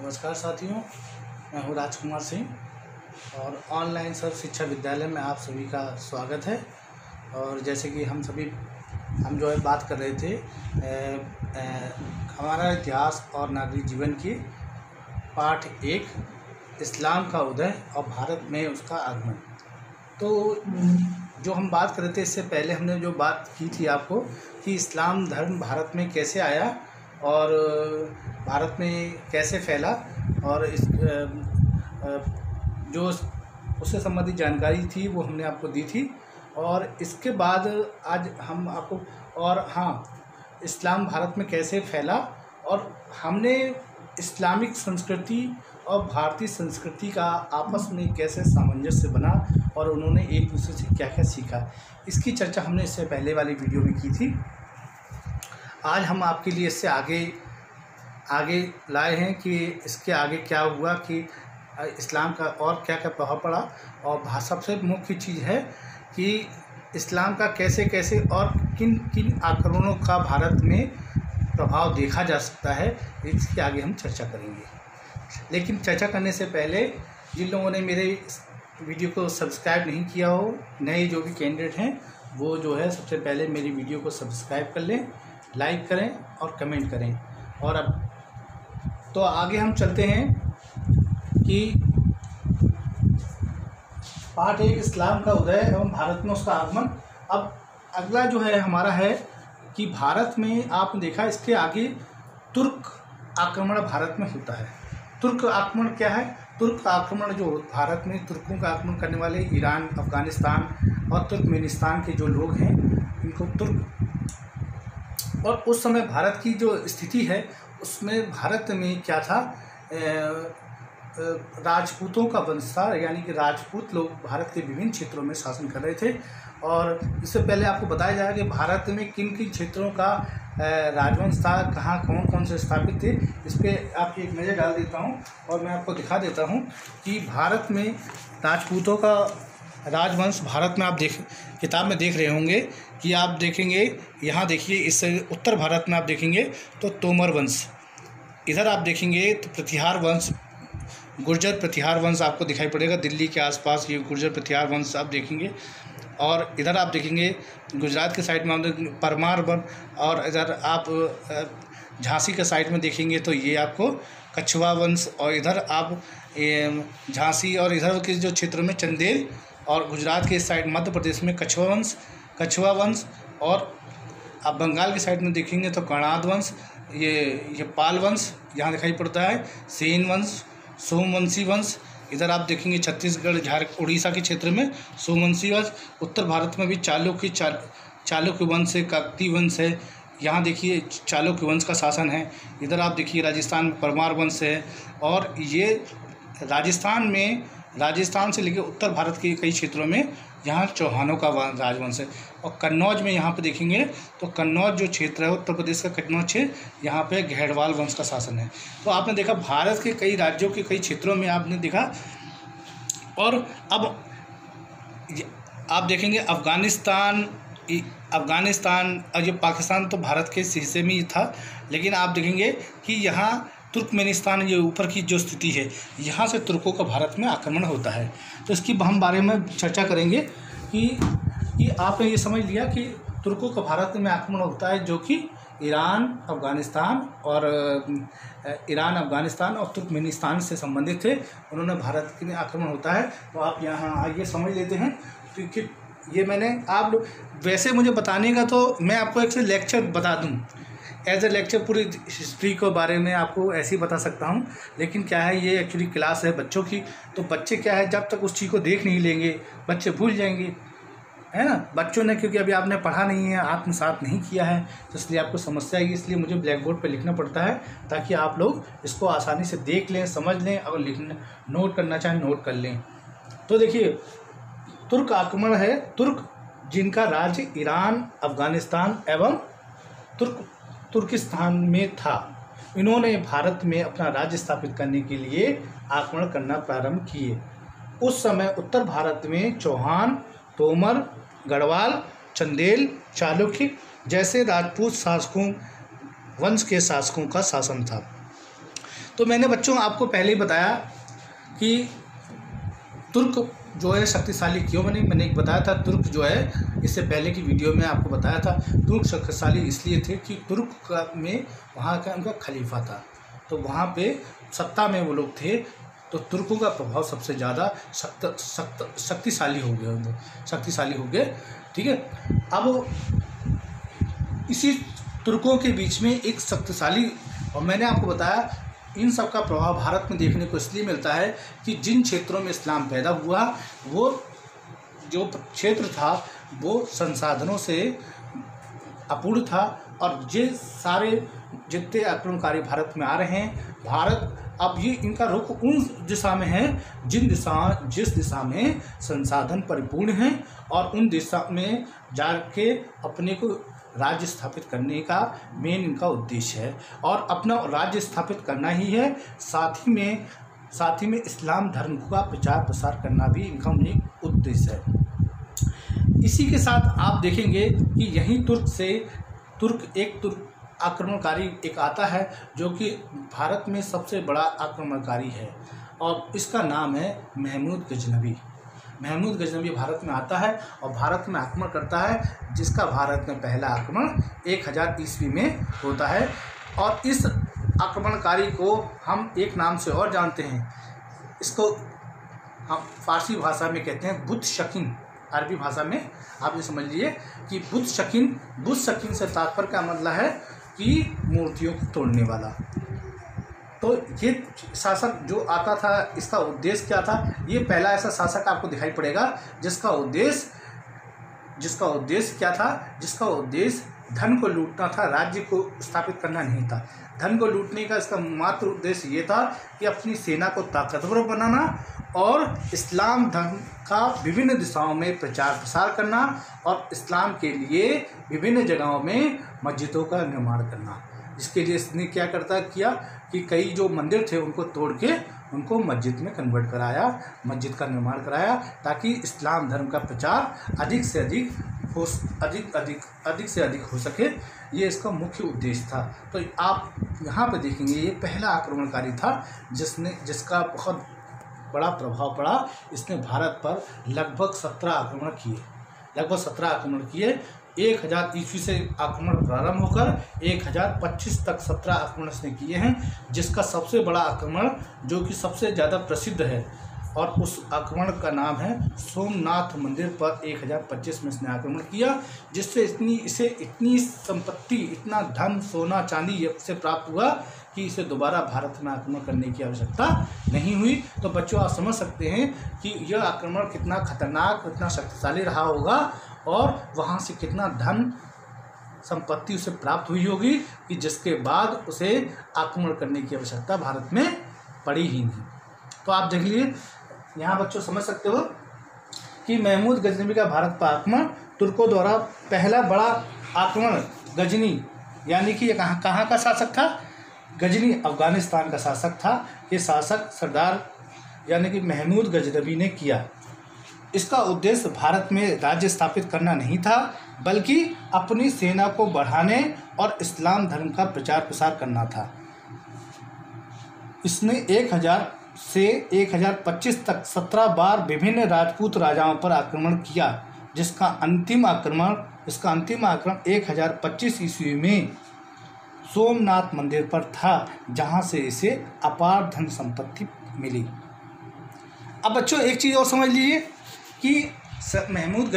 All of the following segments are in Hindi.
नमस्कार साथियों, मैं हूँ राजकुमार सिंह और ऑनलाइन सर्व शिक्षा विद्यालय में आप सभी का स्वागत है। और जैसे कि हम जो है बात कर रहे थे हमारा इतिहास और नागरिक जीवन की पाठ 1 इस्लाम का उदय और भारत में उसका आगमन। तो जो हम बात कर रहे थे इससे पहले हमने जो बात की थी आपको कि इस्लाम धर्म भारत में कैसे आया और भारत में कैसे फैला और इस जो उससे संबंधित जानकारी थी वो हमने आपको दी थी। और इसके बाद आज हम आपको इस्लाम भारत में कैसे फैला और हमने इस्लामिक संस्कृति और भारतीय संस्कृति का आपस में कैसे सामंजस्य बना और उन्होंने एक दूसरे से क्या क्या सीखा, इसकी चर्चा हमने इससे पहले वाली वीडियो में की थी। आज हम आपके लिए इससे आगे लाए हैं कि इसके आगे क्या हुआ कि इस्लाम का और क्या क्या प्रभाव पड़ा। और सबसे मुख्य चीज़ है कि इस्लाम का कैसे कैसे और किन किन आक्रमणों का भारत में प्रभाव देखा जा सकता है, इसके आगे हम चर्चा करेंगे। लेकिन चर्चा करने से पहले जिन लोगों ने मेरे वीडियो को सब्सक्राइब नहीं किया हो, नए जो भी कैंडिडेट हैं वो जो है सबसे पहले मेरी वीडियो को सब्सक्राइब कर लें, लाइक करें और कमेंट करें। और अब तो आगे हम चलते हैं कि पाठ 1 इस्लाम का उदय एवं भारत में उसका आगमन। अब अगला जो है हमारा है कि भारत में आपने देखा इसके आगे तुर्क आक्रमण भारत में होता है। तुर्क आक्रमण क्या है? तुर्क आक्रमण जो भारत में तुर्कों का आक्रमण करने वाले ईरान, अफ़गानिस्तान और तुर्कमेनिस्तान के जो लोग हैं इनको तुर्क। और उस समय भारत की जो स्थिति है उसमें भारत में क्या था, राजपूतों का वंश था, यानी कि राजपूत लोग भारत के विभिन्न क्षेत्रों में शासन कर रहे थे। और इससे पहले आपको बताया जाएगा कि भारत में किन किन क्षेत्रों का राजवंश था, कहाँ कौन कौन से स्थापित थे। इस पर आप एक नज़र डाल देता हूँ और मैं आपको दिखा देता हूँ कि भारत में राजपूतों का राजवंश भारत में आप किताब में देख रहे होंगे कि आप देखेंगे, यहाँ देखिए इस उत्तर भारत में आप देखेंगे तो तोमर वंश, इधर आप देखेंगे तो प्रतिहार वंश, गुर्जर प्रतिहार वंश आपको दिखाई पड़ेगा। दिल्ली के आसपास ये गुर्जर प्रतिहार वंश आप देखेंगे। और इधर आप देखेंगे गुजरात के साइड में आप परमार वंश, और इधर आप झांसी के साइड में देखेंगे तो ये आपको कछवा वंश, और इधर आप झांसी और इधर के जो क्षेत्र में चंदेल, और गुजरात के साइड मध्य प्रदेश में कछवा वंश, और आप बंगाल की साइड में देखेंगे तो कणाद वंश, ये पाल वंश यहाँ दिखाई पड़ता है, सेन वंश, सोमवंशी वंश। इधर आप देखेंगे छत्तीसगढ़ उड़ीसा के क्षेत्र में सोमवंशी वंश। उत्तर भारत में भी चालुक्य वंश है, काकतीय वंश है, यहाँ देखिए चालुक्य वंश का शासन है। इधर आप देखिए राजस्थान में परमार वंश है। और ये राजस्थान से लेकर उत्तर भारत के कई क्षेत्रों में यहाँ चौहानों का राजवंश है। और कन्नौज में यहाँ पे देखेंगे तो कन्नौज जो क्षेत्र है उत्तर प्रदेश का कन्नौज क्षेत्र, यहाँ पे घेड़वाल वंश का शासन है। तो आपने देखा भारत के कई राज्यों के कई क्षेत्रों में आपने देखा। और अब आप देखेंगे अफ़गानिस्तान और ये पाकिस्तान तो भारत के हिस्से में ही था, लेकिन आप देखेंगे कि यहाँ तुर्कमेनिस्तान ये ऊपर की जो स्थिति है, यहाँ से तुर्कों का भारत में आक्रमण होता है। तो इसकी हम बारे में चर्चा करेंगे कि आपने ये समझ लिया कि तुर्कों का भारत में आक्रमण होता है जो कि ईरान, अफ़गानिस्तान और तुर्कमेनिस्तान से संबंधित थे, उन्होंने भारत में आक्रमण होता है। तो आप यहाँ आइए समझ लेते हैं। क्योंकि ये आप वैसे मुझे बताने का तो मैं आपको एक लेक्चर बता दूँ, एज ए लेक्चर पूरी हिस्ट्री के बारे में आपको ऐसे ही बता सकता हूँ। लेकिन क्या है, ये एक्चुअली क्लास है बच्चों की, तो बच्चे क्या है जब तक उस चीज़ को देख नहीं लेंगे बच्चे भूल जाएंगे, है ना। बच्चों ने क्योंकि अभी आपने पढ़ा नहीं है, आत्मसात नहीं किया है, तो इसलिए आपको समस्या आएगी। इसलिए मुझे ब्लैक बोर्ड पर लिखना पड़ता है ताकि आप लोग इसको आसानी से देख लें, समझ लें, अगर नोट करना चाहें नोट कर लें। तो देखिए तुर्क आक्रमण है। तुर्क जिनका राज्य ईरान, अफ़गानिस्तान एवं तुर्किस्तान में था, इन्होंने भारत में अपना राज्य स्थापित करने के लिए आक्रमण करना प्रारंभ किए। उस समय उत्तर भारत में चौहान, तोमर, गढ़वाल, चंदेल, चालुक्य जैसे राजपूत शासकों वंश के शासकों का शासन था। तो मैंने बच्चों आपको पहले ही बताया कि तुर्क जो है शक्तिशाली क्यों बने। मैंने एक बताया था तुर्क जो है, इससे पहले की वीडियो में आपको बताया था, तुर्क शक्तिशाली इसलिए थे कि तुर्क में वहाँ का उनका खलीफा था, तो वहाँ पे सत्ता में वो लोग थे, तो तुर्कों का प्रभाव सबसे ज़्यादा शक्तिशाली हो गए। ठीक है। अब इसी तुर्कों के बीच में एक शक्तिशाली, और मैंने आपको बताया इन सब का प्रभाव भारत में देखने को इसलिए मिलता है कि जिन क्षेत्रों में इस्लाम पैदा हुआ वो जो क्षेत्र था वो संसाधनों से अपूर्ण था, और ये सारे जितने आक्रमणकारी भारत में आ रहे हैं, भारत अब ये इनका रुख उन दिशा में है जिस दिशा में संसाधन परिपूर्ण हैं, और उन दिशा में जाके अपने को राज्य स्थापित करने का मेन इनका उद्देश्य है, और अपना राज्य स्थापित करना ही है, साथ ही में इस्लाम धर्म का प्रचार प्रसार करना भी इनका मेन उद्देश्य है। इसी के साथ आप देखेंगे कि यहीं तुर्क आक्रमणकारी एक आता है जो कि भारत में सबसे बड़ा आक्रमणकारी है, और इसका नाम है महमूद गजनवी। महमूद गजनवी भारत में आता है और भारत में आक्रमण करता है, जिसका भारत में पहला आक्रमण 1000 ईस्वी में होता है। और इस आक्रमणकारी को हम एक नाम से और जानते हैं, इसको हम फारसी भाषा में कहते हैं बुत शकीन। अरबी भाषा में आप ये समझ लीजिए कि बुत शकीन से तात्पर्य का मतलब है कि मूर्तियों को तोड़ने वाला। तो ये शासक जो आता था, इसका उद्देश्य क्या था? ये पहला ऐसा शासक आपको दिखाई पड़ेगा जिसका उद्देश्य क्या था? जिसका उद्देश्य धन को लूटना था, राज्य को स्थापित करना नहीं था। धन को लूटने का इसका मात्र उद्देश्य ये था कि अपनी सेना को ताकतवर बनाना और इस्लाम धर्म का विभिन्न दिशाओं में प्रचार प्रसार करना, और इस्लाम के लिए विभिन्न जगहों में मस्जिदों का निर्माण करना। इसके लिए इसने क्या किया कि कई जो मंदिर थे उनको तोड़ के उनको मस्जिद में कन्वर्ट कराया, मस्जिद का निर्माण कराया, ताकि इस्लाम धर्म का प्रचार अधिक से अधिक हो सके। ये इसका मुख्य उद्देश्य था। तो आप यहाँ पर देखेंगे ये पहला आक्रमणकारी था जिसका बहुत बड़ा प्रभाव पड़ा। इसने भारत पर लगभग 17 आक्रमण किए। 1000 ईस्वी से आक्रमण प्रारंभ होकर 1025 तक 17 आक्रमण इसने किए हैं, जिसका सबसे बड़ा आक्रमण जो कि सबसे ज़्यादा प्रसिद्ध है, और उस आक्रमण का नाम है सोमनाथ मंदिर पर 1025 में इसने आक्रमण किया, जिससे इसे इतनी संपत्ति, इतना धन, सोना चांदी से प्राप्त हुआ कि इसे दोबारा भारत में आक्रमण करने की आवश्यकता नहीं हुई। तो बच्चों आप समझ सकते हैं कि यह आक्रमण कितना खतरनाक, कितना शक्तिशाली रहा होगा, और वहाँ से कितना धन संपत्ति उसे प्राप्त हुई होगी कि जिसके बाद उसे आक्रमण करने की आवश्यकता भारत में पड़ी ही नहीं। तो आप देख लीजिए यहाँ बच्चों समझ सकते हो कि महमूद गजनवी का भारत पर आक्रमण तुर्कों द्वारा पहला बड़ा आक्रमण गजनी, यानी कि ये कहाँ का शासक था? गजनी अफगानिस्तान का शासक था। ये शासक सरदार यानी कि महमूद गजनवी ने किया। इसका उद्देश्य भारत में राज्य स्थापित करना नहीं था, बल्कि अपनी सेना को बढ़ाने और इस्लाम धर्म का प्रचार प्रसार करना था। इसने 1000 से 1025 तक 17 बार विभिन्न राजपूत राजाओं पर आक्रमण किया, जिसका अंतिम आक्रमण 1025 ईस्वी में सोमनाथ मंदिर पर था, जहां से इसे अपार धन संपत्ति मिली। अब बच्चों एक चीज़ और समझ लीजिए कि महमूद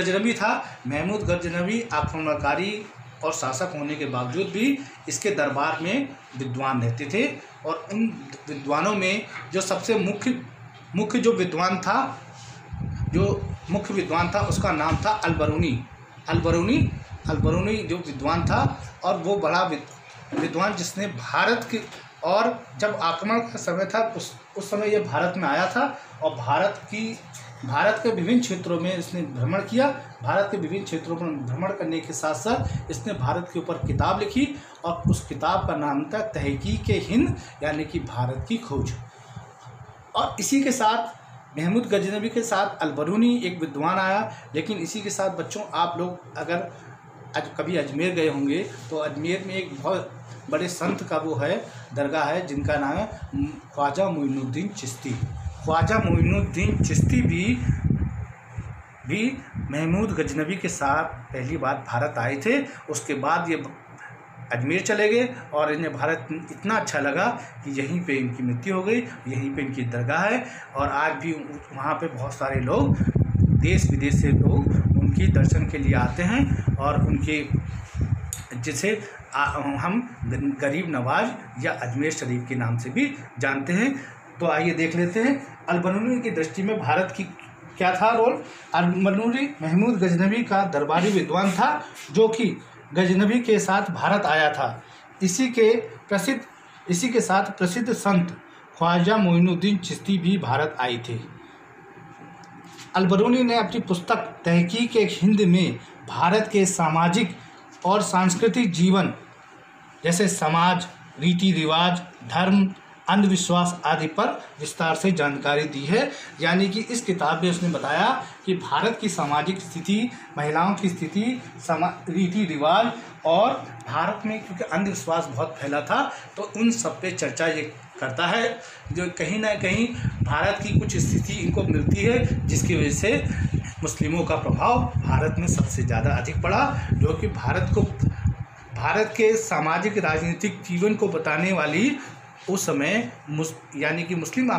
गजनवी आक्रमणकारी और शासक होने के बावजूद भी इसके दरबार में विद्वान रहते थे, और उन विद्वानों में जो सबसे मुख्य जो मुख्य विद्वान था उसका नाम था अलबरूनी जो विद्वान था, और वो बड़ा विद्वान जिसने भारत के, और जब आक्रमण का समय था उस समय ये भारत में आया था, और भारत के विभिन्न क्षेत्रों में इसने भ्रमण किया। भारत के विभिन्न क्षेत्रों में भ्रमण करने के साथ साथ इसने भारत के ऊपर किताब लिखी, और उस किताब का नाम था तहकीक-ए-हिंद, यानी कि भारत की खोज। और इसी के साथ महमूद गजनवी के साथ अलबरूनी एक विद्वान आया। लेकिन इसी के साथ बच्चों आप लोग अगर कभी अजमेर गए होंगे तो अजमेर में एक बहुत बड़े संत का वो है दरगाह है जिनका नाम है ख्वाजा मोइनुद्दीन चिश्ती। ख्वाजा मोइनुद्दीन चिश्ती भी महमूद गजनवी के साथ पहली बार भारत आए थे। उसके बाद ये अजमेर चले गए और इन्हें भारत इतना अच्छा लगा कि यहीं पे इनकी मृत्यु हो गई, यहीं पे इनकी दरगाह है और आज भी वहाँ पे बहुत सारे लोग देश विदेश से लोग उनकी दर्शन के लिए आते हैं और उनके जिसे हम गरीब नवाज या अजमेर शरीफ के नाम से भी जानते हैं। तो आइए देख लेते हैं अल-बरूनी की दृष्टि में भारत की क्या था रोल। अल-बरूनी महमूद गजनवी का दरबारी विद्वान था जो कि गजनवी के साथ भारत आया था। इसी के साथ प्रसिद्ध संत ख्वाजा मोइनुद्दीन चिश्ती भी भारत आए थे। अल-बरूनी ने अपनी पुस्तक तहकीक-ए-हिंद में भारत के सामाजिक और सांस्कृतिक जीवन जैसे समाज, रीति रिवाज, धर्म, अंधविश्वास आदि पर विस्तार से जानकारी दी है। यानी कि इस किताब में उसने बताया कि भारत की सामाजिक स्थिति, महिलाओं की स्थिति, रीति रिवाज और भारत में क्योंकि अंधविश्वास बहुत फैला था तो उन सब पे चर्चा ये करता है जो कहीं ना कहीं भारत की कुछ स्थिति इनको मिलती है जिसकी वजह से मुस्लिमों का प्रभाव भारत में सबसे ज़्यादा अधिक पड़ा, जो कि भारत के सामाजिक राजनीतिक जीवन को बताने वाली उस समय यानी कि मुस्लिम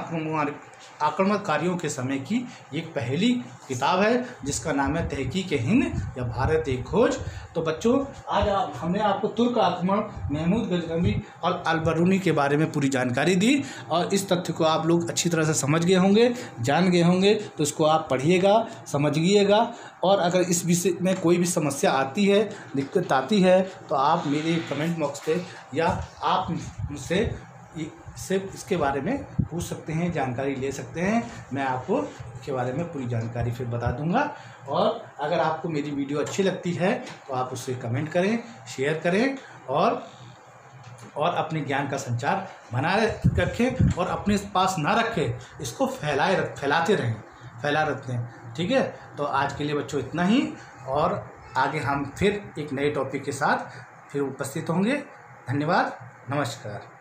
आक्रमणकारियों के समय की एक पहली किताब है जिसका नाम है तहकीक-ए-हिंद या भारत एक खोज। तो बच्चों आज हमने आपको तुर्क आक्रमण, महमूद गजनवी और अल-बरूनी के बारे में पूरी जानकारी दी और इस तथ्य को आप लोग अच्छी तरह से समझ गए होंगे, जान गए होंगे। तो इसको आप पढ़िएगा, समझिएगा और अगर इस विषय में कोई भी समस्या आती है, दिक्कत आती है तो आप मेरे कमेंट बॉक्स पे या आप मुझसे इसके बारे में पूछ सकते हैं, जानकारी ले सकते हैं। मैं आपको इसके बारे में पूरी जानकारी फिर बता दूंगा। और अगर आपको मेरी वीडियो अच्छी लगती है तो आप उससे कमेंट करें, शेयर करें और अपने ज्ञान का संचार बनाए रखें और अपने पास ना रखें, इसको फैलाते रहें। ठीक है, तो आज के लिए बच्चों इतना ही और आगे हम फिर एक नए टॉपिक के साथ फिर उपस्थित होंगे। धन्यवाद, नमस्कार।